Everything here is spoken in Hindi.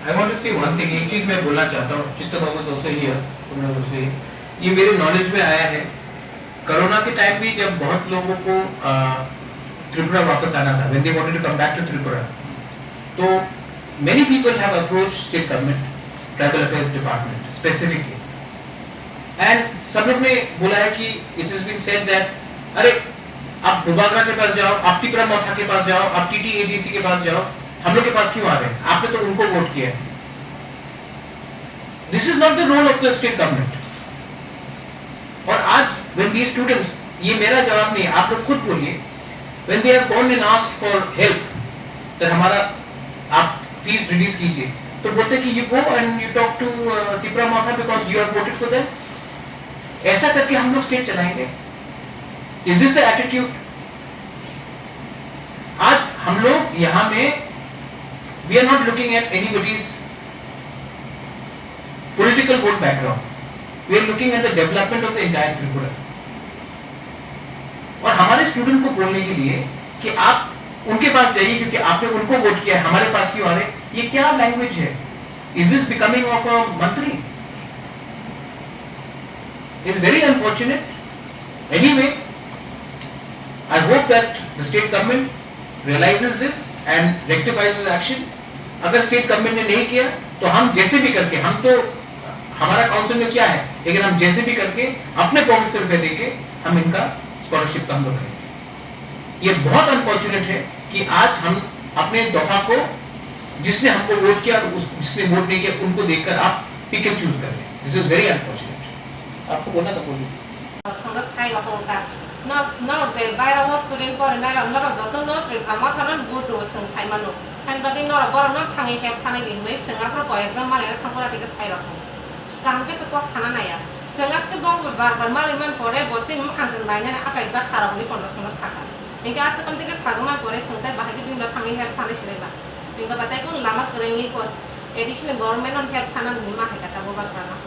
I want to say one thing, एक चीज मैं बोलना चाहता हूँ, चित्त बाबू also here, ये मेरे नॉलेज में आया है, कोरोना के टाइम भी जब बहुत लोगों को त्रिपुरा वापस आना था, when they wanted to come back to Tripura, तो many people have approached state government, tribal affairs department specifically, and सब लोग ने बोला है कि it has been said that अरे आप बुबागरा के पास जाओ, आप टिपरा मोथा के पास जाओ, आप TTADC के पास जाओ, हम लोग के पास क्यों आ रहे हैं? आपने तो उनको वोट किया है। This is not the role of the state government. और आज when these students, ये मेरा जवाब नहीं है, आप लोग खुद बोलिए, when they have gone and asked for help, तो हमारा आप फीस रिलीज कीजिए, तो बोलते कि you go and you talk to Tipra Motha because you have voted for them. ऐसा करके हम लोग स्टेट चलाएंगे? Is this the attitude? आज हम लोग यहाँ में we are not looking at anybody's political vote background. We are looking at the development of the entire Tripura. और हमारे स्टूडेंट को बोलने के लिए कि आप उनके पास जाइए क्योंकि आपने उनको वोट किया है, हमारे पास क्यों आ रहे? ये क्या लैंग्वेज है? Is this becoming of a मंत्री? It's very unfortunate. Anyway, I hope that the state government realizes this and rectifies its action. अगर स्टेट गवर्नमेंट ने नहीं किया तो हम जैसे भी करके, हम तो हमारा काउंसिल में क्या है, लेकिन हम जैसे भी करके अपने पॉकेट से रुपए देके हम इनका स्कॉलरशिप का हम लोग करेंगे। ये बहुत अनफॉर्चुनेट है कि आज हम अपने दफा को, जिसने हमको वोट किया और जिसने वोट नहीं किया, उनको देखकर आप पिक एंड चूज कर रहे हैं। This is very unfortunate. आपको बोलना था, बोलिए। नॉट जे बायराव स्टूडेंट पर नाला नॉट जतो नॉट ट्रिपरा माथान गुड रो सं साइमानो हानबादि नॉट बर नॉट थांगे हेप सानै लिंबै संगाफोर को एग्जाम माले थांगोरा दिके साइराखौ गामके सको साना नाया संगाफके दं बार माले मान परे बसिन खानजन बायना आकाय जा खारावनि पन्द संगा साका इनके आसकम दिके सागमा परे संताय बाहागि बिंदा थांगे हेप सानै सिरेबा इनका बताय को लामा करेंगी कोस एडिशनल गवर्नमेंट ऑन हेप साना निमा है कथा बोबा करना